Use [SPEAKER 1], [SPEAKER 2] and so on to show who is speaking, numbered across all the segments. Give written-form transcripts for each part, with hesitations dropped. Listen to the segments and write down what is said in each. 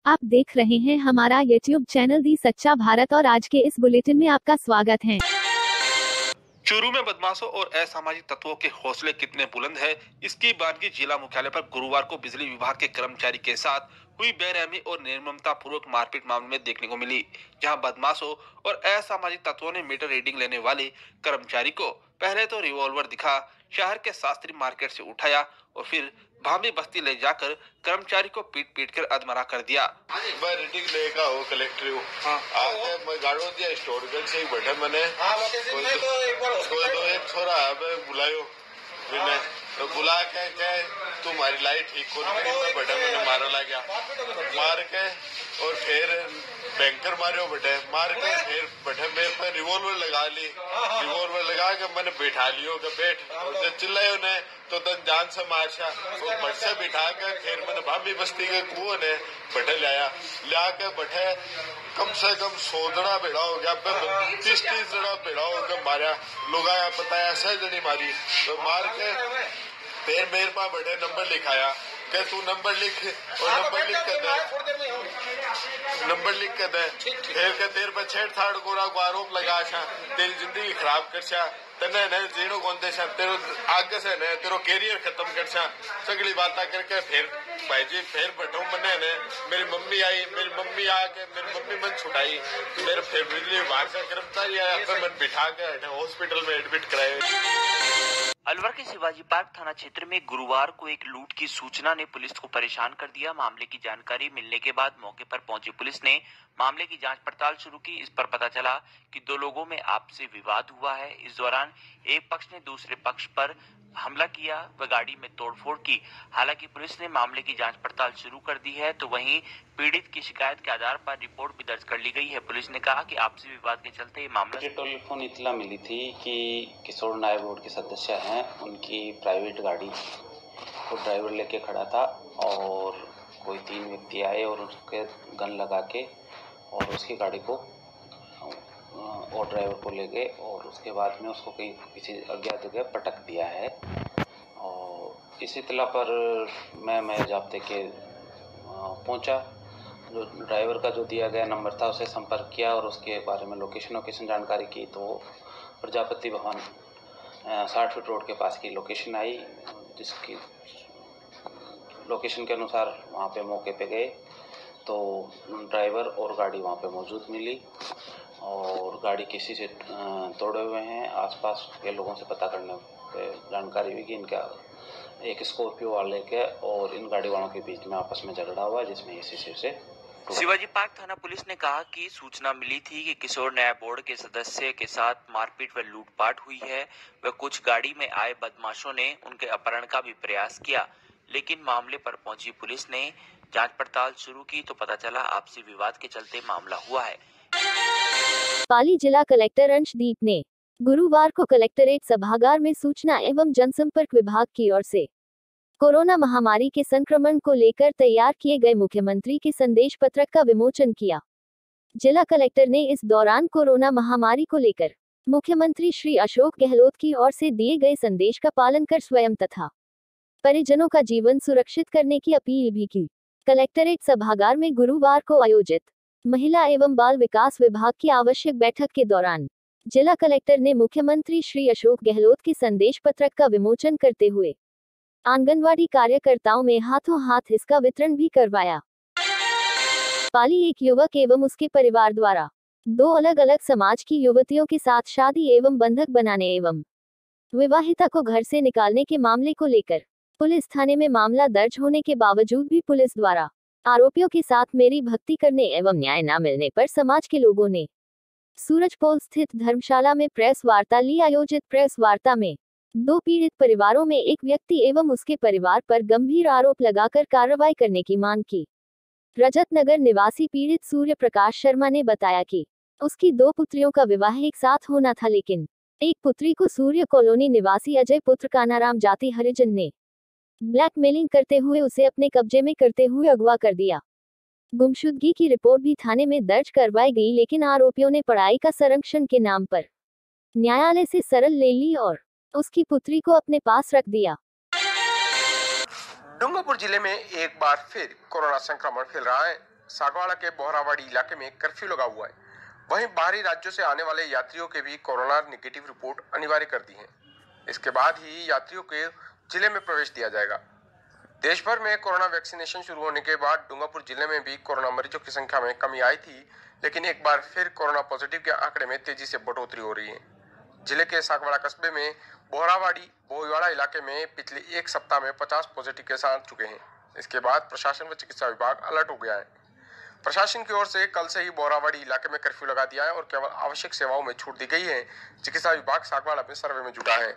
[SPEAKER 1] आप देख रहे हैं हमारा YouTube चैनल दी सच्चा भारत और आज के इस बुलेटिन में आपका स्वागत है।
[SPEAKER 2] चूरू में बदमाशों और असामाजिक तत्वों के हौसले कितने बुलंद है, इसकी बानगी जिला मुख्यालय पर गुरुवार को बिजली विभाग के कर्मचारी के साथ हुई बेरहमी और निर्ममता पूर्वक मारपीट मामले में देखने को मिली, जहां बदमाशों और असामाजिक तत्वों ने मीटर रीडिंग लेने वाले कर्मचारी को पहले तो रिवॉल्वर दिखा, शहर के शास्त्री मार्केट से उठाया और फिर भामी बस्ती ले जाकर कर्मचारी को पीट पीट कर अधमरा कर दिया।
[SPEAKER 3] मैं रीडिंग लेगा हो कलेक्टर हूँ। आके मैं गाड़ो दिया स्टोर से ही बैठे मैंने कोई तो एक छोरा है मैं बुलायो मैंने तो बुला के तुम्हारी लाइट ठीक हो रही मैं बैठा मैंने मारा ला गया मार के और फिर बैंकर मारे बैठे मार के फिर बैठे मेरे पे रिवॉल्वर लगा ली रिवॉल्वर लगा के मैंने बैठा लियो के बैठ जब चिल्लाए उन्हें तो तन जान से मारशा और बट से बिठा के फिर मैंने भाभी बस्ती के कुओं ने बैठे लिया के बैठे कम से कम 100 जना भेड़ा हो गया 30 जना भेड़ा हो गया मारा लोग आया बताया 6 जनी मारी तो मार के फिर मेरे पास बैठे नंबर लिखाया कि तू नंबर लिख और नंबर लिख के दे फिर के तेरे पर छेड़छाड़ को आरोप लगा तेरी जिंदगी खराब कर तने ने जीणो गोंदे तेरो आगे से ने तेरो कैरियर खत्म कर सगली बातें करके फिर भाई जी फिर बैठो मने ने मेरी मम्मी आके मेरी मम्मी मन छुटाई मेरे फिर बिजली विभाग का कर्मचारी आया फिर मन बिठा के हॉस्पिटल में एडमिट कराए।
[SPEAKER 4] अलवर के शिवाजी पार्क थाना क्षेत्र में गुरुवार को एक लूट की सूचना ने पुलिस को परेशान कर दिया। मामले की जानकारी मिलने के बाद मौके पर पहुंची पुलिस ने मामले की जांच पड़ताल शुरू की। इस पर पता चला कि दो लोगों में आपसी विवाद हुआ है। इस दौरान एक पक्ष ने दूसरे पक्ष पर हमला किया व गाड़ी में तोड़फोड़ की। हालांकि पुलिस ने मामले की जांच पड़ताल शुरू कर दी है, तो वहीं पीड़ित की शिकायत के आधार पर रिपोर्ट भी दर्ज कर ली गई है। पुलिस ने कहा कि आपसी विवाद के चलते ये मामला
[SPEAKER 5] टेलीफोन इतला मिली थी कि किशोर नायब बोर्ड के सदस्य हैं, उनकी प्राइवेट गाड़ी को ड्राइवर लेके खड़ा था और कोई 3 व्यक्ति आए और उसके गन लगा के और उसकी गाड़ी को और ड्राइवर को ले गए और उसके बाद में उसको कहीं किसी अज्ञात जगह पटक दिया है। और इस इत्तला पर मैं जाब्ते के पहुंचा, जो ड्राइवर का जो दिया गया नंबर था उसे संपर्क किया और उसके बारे में लोकेशन जानकारी की तो प्रजापति भवन 60 फीट रोड के पास की लोकेशन आई, जिसकी लोकेशन के अनुसार वहाँ पे मौके पे गए तो ड्राइवर और गाड़ी वहाँ पे मौजूद मिली और गाड़ी किसी से तोड़े हुए हैं। आसपास के लोगों से पता करने पे जानकारी हुई कि इनका एक स्कॉर्पियो वाले के और इन गाड़ी वालों के बीच में आपस में झगड़ा हुआ, जिसमें इसी से
[SPEAKER 4] शिवाजी पार्क थाना पुलिस ने कहा कि सूचना मिली थी कि किशोर न्याय बोर्ड के सदस्य के साथ मारपीट व लूटपाट हुई है व कुछ गाड़ी में आए बदमाशों ने उनके अपहरण का भी प्रयास किया, लेकिन मामले पर पहुंची पुलिस ने जांच पड़ताल शुरू की तो पता चला आपसी विवाद के चलते मामला हुआ है।
[SPEAKER 1] पाली जिला कलेक्टर अंशदीप ने गुरुवार को कलेक्टरेट सभागार में सूचना एवं जनसंपर्क विभाग की ओर से कोरोना महामारी के संक्रमण को लेकर तैयार किए गए मुख्यमंत्री के संदेश पत्रक का विमोचन किया। जिला कलेक्टर ने इस दौरान कोरोना महामारी को लेकर मुख्यमंत्री श्री अशोक गहलोत की ओर से दिए गए संदेश का पालन कर स्वयं तथा परिजनों का जीवन सुरक्षित करने की अपील भी की। कलेक्टरेट सभागार में गुरुवार को आयोजित महिला एवं बाल विकास विभाग की आवश्यक बैठक के दौरान जिला कलेक्टर ने मुख्यमंत्री श्री अशोक गहलोत के संदेश पत्रक का विमोचन करते हुए आंगनवाड़ी कार्यकर्ताओं में हाथों हाथ इसका वितरण भी करवाया। पाली एक युवक एवं उसके परिवार द्वारा 2 अलग अलग समाज की युवतियों के साथ शादी एवं बंधक बनाने एवं विवाहिता को घर से निकालने के मामले को लेकर पुलिस थाने में मामला दर्ज होने के बावजूद भी पुलिस द्वारा आरोपियों के साथ मेरी भक्ति करने एवं न्याय न मिलने पर समाज के लोगों ने सूरजपोल स्थित धर्मशाला में प्रेस वार्ता ली। आयोजित प्रेस वार्ता में 2 पीड़ित परिवारों में एक व्यक्ति एवं उसके परिवार पर गंभीर आरोप लगाकर कार्रवाई करने की मांग की। रजत नगर निवासी पीड़ित सूर्य प्रकाश शर्मा ने बताया कि उसकी 2 पुत्रियों का विवाह एक साथ होना था, लेकिन एक पुत्री को सूर्य कॉलोनी निवासी अजय पुत्र कानाराम जाति हरिजन ने ब्लैकमेलिंग करते हुए उसे अपने कब्जे में करते हुए अगवा कर दिया। गुमशुदगी की रिपोर्ट भी थाने में दर्ज करवाई गई, लेकिन आरोपियों ने पढ़ाई का संरक्षण के नाम पर न्यायालय से सरल ले ली और उसकी पुत्री को अपने पास रख दिया।
[SPEAKER 6] डूंगरपुर जिले में एक बार फिर कोरोना संक्रमण फैल रहा है। सागवाड़ा के बोहरावाड़ी इलाके में कर्फ्यू लगा हुआ है। वहीं बाहरी राज्यों से आने वाले यात्रियों के भी कोरोना नेगेटिव रिपोर्ट अनिवार्य कर दी है। इसके बाद ही यात्रियों के जिले में प्रवेश दिया जाएगा। देश भर में कोरोना वैक्सीनेशन शुरू होने के बाद डूंगरपुर जिले में भी कोरोना मरीजों की संख्या में कमी आई थी, लेकिन एक बार फिर कोरोना पॉजिटिव के आंकड़े में तेजी से बढ़ोतरी हो रही है। जिले के सागवाड़ा कस्बे में बोईवाड़ा इलाके में पिछले एक सप्ताह में 50 पॉजिटिव केस आ चुके हैं। इसके बाद प्रशासन व चिकित्सा विभाग अलर्ट हो गया है। प्रशासन की ओर से कल से ही बोहरावाड़ी इलाके में कर्फ्यू लगा दिया है और केवल आवश्यक सेवाओं में छूट दी गई है। चिकित्सा विभाग सागवाड़ा में सर्वे में जुटा है।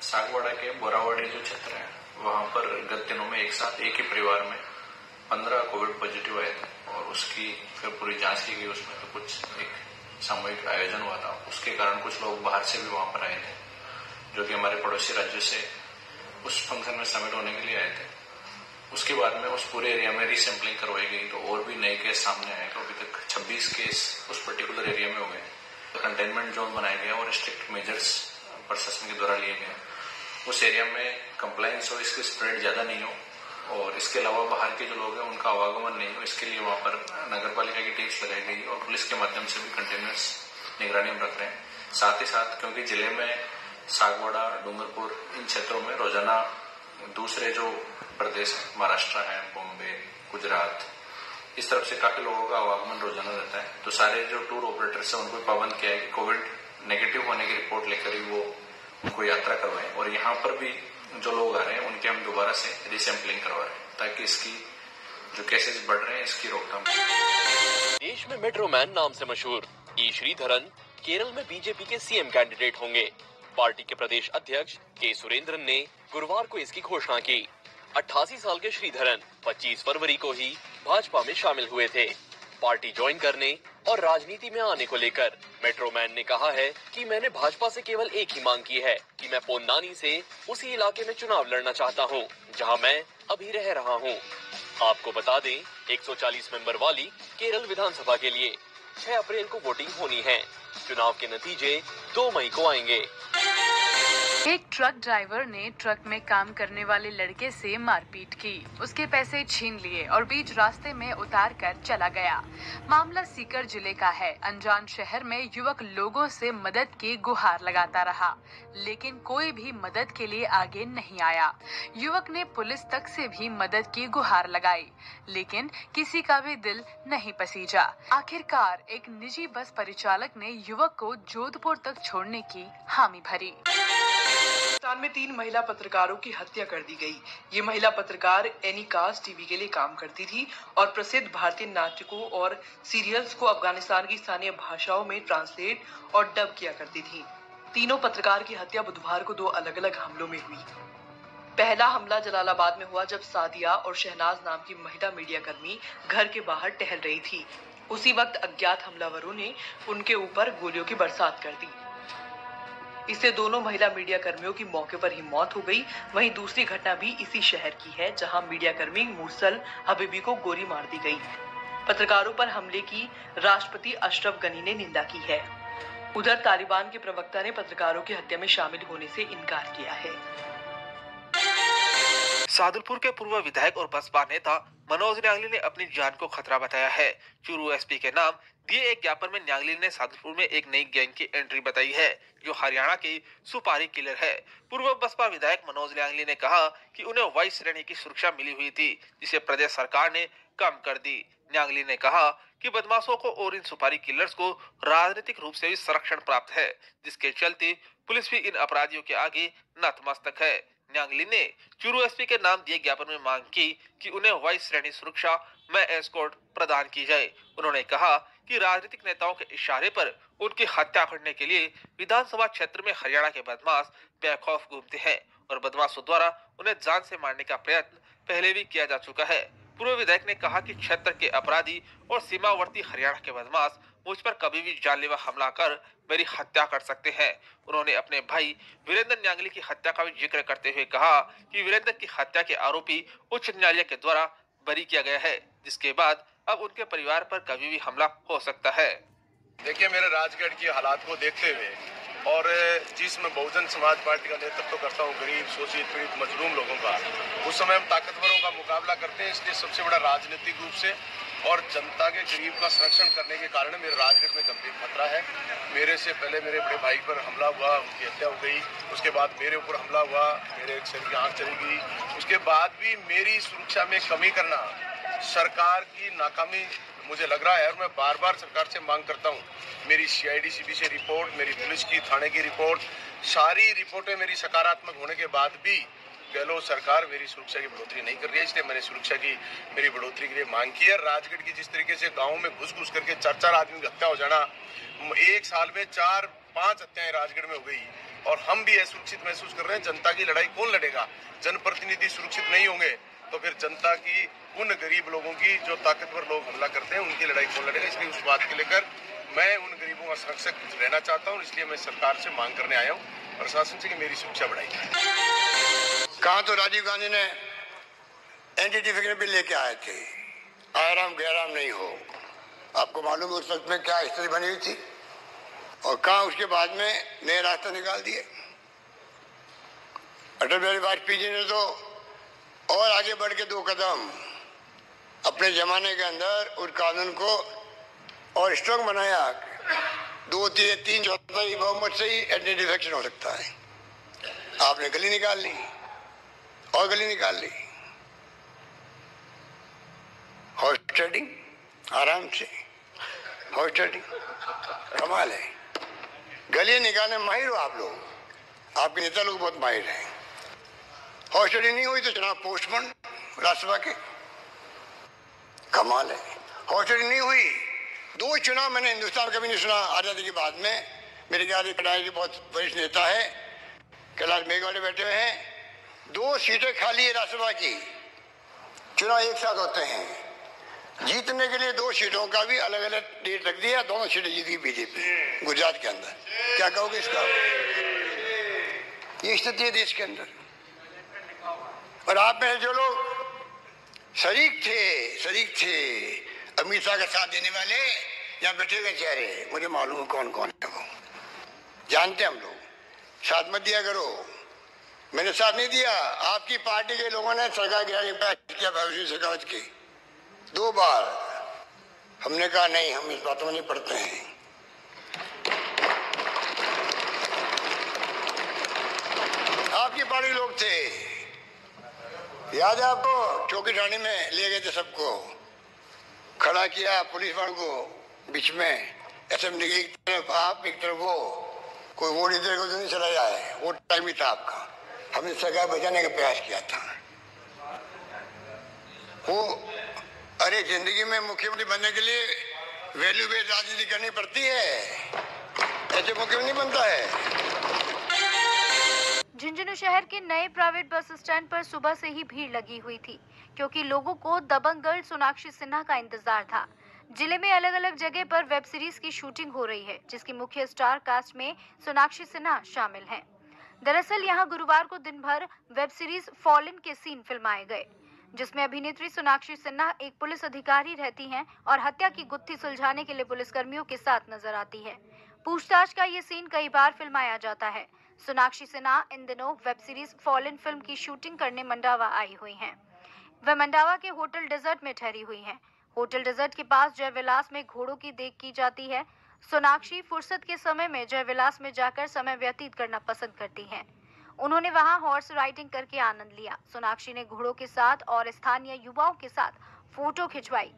[SPEAKER 7] सागवाड़ा के बोहरावाड़ी जो क्षेत्र है वहां पर गत दिनों में एक साथ एक ही परिवार में 15 कोविड पॉजिटिव आए थे और उसकी फिर पूरी जांच की गई। उसमें तो कुछ एक सामूहिक आयोजन हुआ था, उसके कारण कुछ लोग बाहर से भी वहां पर आए थे जो कि हमारे पड़ोसी राज्यों से उस फंक्शन में शामिल होने के लिए आए थे। उसके बाद में उस पूरे एरिया में रीसैम्पलिंग करवाई गई तो और भी नए केस सामने आए। तो अभी तक 26 केस उस पर्टिकुलर एरिया में हो गए। तो कंटेनमेंट जोन बनाए गए और स्ट्रिक्ट मेजर्स प्रशासन के द्वारा लिए गए। उस एरिया में कंप्लायंस हो, इसकी स्प्रेड ज्यादा नहीं हो और इसके अलावा बाहर के जो लोग हैं उनका आवागमन नहीं हो, इसके लिए वहां पर नगर पालिका की टीम्स लगाई गई और पुलिस के माध्यम से भी कंटिन्यूअस निगरानी में रख रहे हैं। साथ ही साथ क्योंकि जिले में सागवाड़ा, डूंगरपुर इन क्षेत्रों में रोजाना दूसरे जो प्रदेश है, महाराष्ट्र है, बॉम्बे, गुजरात, इस तरफ से काफी लोगों का आवागमन रोजाना रहता है। तो सारे जो टूर ऑपरेटर्स है उनको पाबंद किया है कि कोविड नेगेटिव होने की रिपोर्ट लेकर ही वो उनको यात्रा करवाएं और यहाँ पर भी जो लोग आ रहे हैं उनके हम दोबारा से रीसैम्पलिंग करवा रहे हैं ताकि इसकी जो केसेस बढ़ रहे हैं इसकी रोकथाम।
[SPEAKER 8] देश में मेट्रोमैन नाम से मशहूर ई श्रीधरन केरल में बीजेपी के सीएम कैंडिडेट होंगे। पार्टी के प्रदेश अध्यक्ष के सुरेंद्रन ने गुरुवार को इसकी घोषणा की। 88 साल के श्रीधरन 25 फरवरी को ही भाजपा में शामिल हुए थे। पार्टी ज्वाइन करने और राजनीति में आने को लेकर मेट्रोमैन ने कहा है कि मैंने भाजपा से केवल एक ही मांग की है कि मैं पोन्नानी से उसी इलाके में चुनाव लड़ना चाहता हूं जहां मैं अभी रह रहा हूं। आपको बता दें 140 मेंबर वाली केरल विधानसभा के लिए 6 अप्रैल को वोटिंग होनी है। चुनाव के नतीजे 2 मई को आएंगे।
[SPEAKER 9] एक ट्रक ड्राइवर ने ट्रक में काम करने वाले लड़के से मारपीट की, उसके पैसे छीन लिए और बीच रास्ते में उतार कर चला गया। मामला सीकर जिले का है। अनजान शहर में युवक लोगों से मदद की गुहार लगाता रहा, लेकिन कोई भी मदद के लिए आगे नहीं आया। युवक ने पुलिस तक से भी मदद की गुहार लगाई, लेकिन किसी का भी दिल नहीं पसीजा। आखिरकार एक निजी बस परिचालक ने युवक को जोधपुर तक छोड़ने की हामी भरी।
[SPEAKER 10] पाकिस्तान में 3 महिला पत्रकारों की हत्या कर दी गई। ये महिला पत्रकार एनिकास्ट टीवी के लिए काम करती थी और प्रसिद्ध भारतीय नाटकों और सीरियल्स को अफगानिस्तान की स्थानीय भाषाओं में ट्रांसलेट और डब किया करती थी। तीनों पत्रकार की हत्या बुधवार को 2 अलग-अलग हमलों में हुई। पहला हमला जलालाबाद में हुआ जब सादिया और शहनाज नाम की महिला मीडिया कर्मी घर के बाहर टहल रही थी। उसी वक्त अज्ञात हमलावरों ने उनके ऊपर गोलियों की बरसात कर दी। इससे दोनों महिला मीडिया कर्मियों की मौके पर ही मौत हो गई। वहीं दूसरी घटना भी इसी शहर की है, जहां मीडिया कर्मी मुरसल हबीबी को गोली मार दी गई। पत्रकारों पर हमले की राष्ट्रपति अशरफ गनी ने निंदा की है। उधर तालिबान के प्रवक्ता ने पत्रकारों की हत्या में शामिल होने से इनकार किया है।
[SPEAKER 2] सादुलपुर के पूर्व विधायक और बसपा नेता मनोज न्यांगली ने अपनी जान को खतरा बताया है। चूरू एसपी के नाम दिए एक ज्ञापन में न्यांगली ने सादुलपुर में एक नई गैंग की एंट्री बताई है जो हरियाणा की सुपारी किलर है। पूर्व बसपा विधायक मनोज न्यांगली ने कहा कि उन्हें वाइस श्रेणी की सुरक्षा मिली हुई थी, जिसे प्रदेश सरकार ने कम कर दी। न्यांगली ने कहा कि बदमाशों को और इन सुपारी किलर्स को राजनीतिक रूप से भी संरक्षण प्राप्त है, जिसके चलते पुलिस भी इन अपराधियों के आगे नतमस्तक है। न्यांगली ने चूरू एसपी के नाम दिए ज्ञापन में मांग की कि उन्हें वाइस श्रेणी सुरक्षा में एस्कॉर्ट प्रदान की जाए। उन्होंने कहा कि राजनीतिक नेताओं के इशारे पर उनकी हत्या करने के लिए विधानसभा क्षेत्र में हरियाणा के बदमाश बेखौफ घूमते हैं और बदमाशों द्वारा उन्हें जान से मारने का प्रयत्न पहले भी किया जा चुका है। पूर्व विधायक ने कहा कि क्षेत्र के अपराधी और सीमावर्ती हरियाणा के बदमाश मुझ पर कभी भी जानलेवा हमला कर मेरी हत्या कर सकते हैं। उन्होंने अपने भाई वीरेंद्र न्यांगली की हत्या का भी जिक्र करते हुए कहा कि वीरेंद्र की हत्या के आरोपी उच्च न्यायालय के द्वारा बरी किया गया है, जिसके बाद अब उनके परिवार पर कभी भी हमला हो सकता है।
[SPEAKER 3] देखिए, मेरे राजगढ़ की हालात को देखते हुए और जिसमें बहुजन समाज पार्टी का नेतृत्व करता हूँ, गरीब शोषित पीड़ित मजलूम लोगों का, उस समय हम ताकतवरों का मुकाबला करते हैं। इसलिए सबसे बड़ा राजनीतिक रूप से और जनता के गरीब का संरक्षण करने के कारण मेरे राजगढ़ में गंभीर खतरा है। मेरे से पहले मेरे बड़े भाई पर हमला हुआ, उनकी हत्या हो गई, उसके बाद मेरे ऊपर हमला हुआ, मेरे एक शरीर की आँख चली गई, उसके बाद भी मेरी सुरक्षा में कमी करना सरकार की नाकामी मुझे लग रहा है। और मैं बार बार सरकार से मांग करता हूँ, मेरी CID CB से रिपोर्ट, मेरी पुलिस की थाने की रिपोर्ट, सारी रिपोर्टें मेरी सकारात्मक होने के बाद भी गहलोत सरकार मेरी सुरक्षा की बढ़ोतरी नहीं कर रही है। इसलिए मैंने सुरक्षा की मेरी बढ़ोतरी के लिए मांग की है। राजगढ़ की जिस तरीके से गाँव में घुस करके 4-4 आदमी की हत्या हो जाना, एक साल में 4-5 हत्याएं राजगढ़ में हो गई और हम भी असुरक्षित महसूस कर रहे हैं। जनता की लड़ाई कौन लड़ेगा? जनप्रतिनिधि सुरक्षित नहीं होंगे तो फिर जनता की, उन गरीब लोगों की जो ताकतवर लोग हमला करते हैं, उनकी लड़ाई कौन लड़ेगा? इसलिए उस बात को लेकर मैं उन गरीबों का संरक्षक रहना चाहता हूँ। इसलिए मैं सरकार से मांग करने आया हूँ, प्रशासन से, कि मेरी सुरक्षा बढ़ाई।
[SPEAKER 11] कहा तो राजीव गांधी ने एंटी डिफेक्शन बिल लेके आए थे, आराम गैराम नहीं हो। आपको मालूम है उस वक्त में क्या स्थिति बनी हुई थी, और कहा उसके बाद में नए रास्ते निकाल दिए। अटल बिहारी वाजपेयी जी ने तो और आगे बढ़ के 2 कदम अपने जमाने के अंदर उस कानून को और स्ट्रांग बनाया। 2/3 बहुमत से ही एंटी डिफेक्शन हो सकता है। आपने गली निकाल ली और गली निकाल ली। हॉर्स ट्रेडिंग आराम से, हॉर्स ट्रेडिंग कमाल है। गली निकालने में माहिर हो आप लोग, आपके नेता लोग बहुत माहिर हैं। हॉर्स ट्रेडिंग नहीं हुई तो चुनाव पोस्टपोन राज्यसभा के, कमाल है। हॉर्स ट्रेडिंग नहीं हुई, 2 चुनाव मैंने हिंदुस्तान कभी नहीं सुना आजादी के बाद में। मेरे ख्याल से कटाई बहुत वरिष्ठ नेता है, कैलाश मेघवाले बैठे हुए हैं। 2 सीटें खाली है राज्यसभा की, चुनाव एक साथ होते हैं। जीतने के लिए 2 सीटों का भी अलग अलग डेट रख दिया, दोनों सीटें जीत गई बीजेपी गुजरात के अंदर। क्या कहोगे इसका? ये स्थिति है देश के अंदर। और आप में जो लोग शरीक थे अमित शाह का साथ देने वाले, यहाँ बैठे हुए चेहरे, मुझे मालूम है कौन कौन है, वो जानते हम लोग। साथ मत दिया करो। मैंने साथ नहीं दिया। आपकी पार्टी के लोगों ने सरकार गिराने का प्रयास किया, भविष्य शेखावत की 2 बार। हमने कहा नहीं, हम इस बातों में नहीं पड़ते हैं। आपकी पार्टी लोग थे, याद है आपको? चौकी ठाणे में ले गए थे, सबको खड़ा किया, पुलिस वालों को बीच में, असेंबली की एक तरफ आप, एक तरफ वो। कोई वोट इधर को तो नहीं चला जाए, वो टाइम ही था आपका। हमने सरकार बचाने का प्रयास किया था। वो अरे जिंदगी में मुख्यमंत्री बनने के लिए वैल्यू बेस्ड राजनीति करनी पड़ती है, ऐसे मुख्यमंत्री नहीं बनता है।
[SPEAKER 12] झुंझुनू शहर के नए प्राइवेट बस स्टैंड पर सुबह से ही भीड़ लगी हुई थी, क्योंकि लोगों को दबंग गर्ल सोनाक्षी सिन्हा का इंतजार था। जिले में अलग अलग जगह पर वेब सीरीज की शूटिंग हो रही है, जिसकी मुख्य स्टार कास्ट में सोनाक्षी सिन्हा शामिल हैं। दरअसल यहां गुरुवार को दिन भर वेब सीरीज फॉलन के सीन फिल्माए गए, जिसमें अभिनेत्री सोनाक्षी सिन्हा एक पुलिस अधिकारी रहती हैं और हत्या की गुत्थी सुलझाने के लिए पुलिसकर्मियों के साथ नजर आती है। पूछताछ का ये सीन कई बार फिल्माया जाता है। सोनाक्षी सिन्हा इन दिनों वेब सीरीज फॉलन फिल्म की शूटिंग करने मंडावा आई हुई हैं। वह मंडावा के होटल डेजर्ट में ठहरी हुई हैं। होटल डेजर्ट के पास जयविलास में घोड़ों की देख की जाती है। सोनाक्षी फुर्सत के समय में जयविलास में जाकर समय व्यतीत करना पसंद करती हैं। उन्होंने वहां हॉर्स राइडिंग करके आनंद लिया। सोनाक्षी ने घोड़ों के साथ और स्थानीय युवाओं के साथ फोटो खिंचवाई।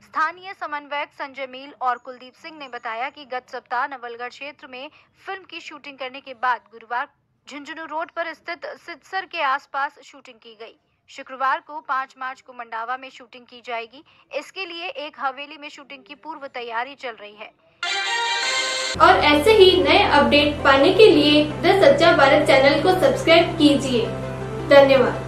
[SPEAKER 12] स्थानीय समन्वयक संजय मील और कुलदीप सिंह ने बताया कि गत सप्ताह नवलगढ़ क्षेत्र में फिल्म की शूटिंग करने के बाद गुरुवार झुंझुनू रोड पर स्थित सिद्धसर के आसपास शूटिंग की गई। शुक्रवार को 5 मार्च को मंडावा में शूटिंग की जाएगी। इसके लिए एक हवेली में शूटिंग की पूर्व तैयारी चल रही है।
[SPEAKER 13] और ऐसे ही नए अपडेट पाने के लिए द सच्चा भारत चैनल को सब्सक्राइब कीजिए। धन्यवाद।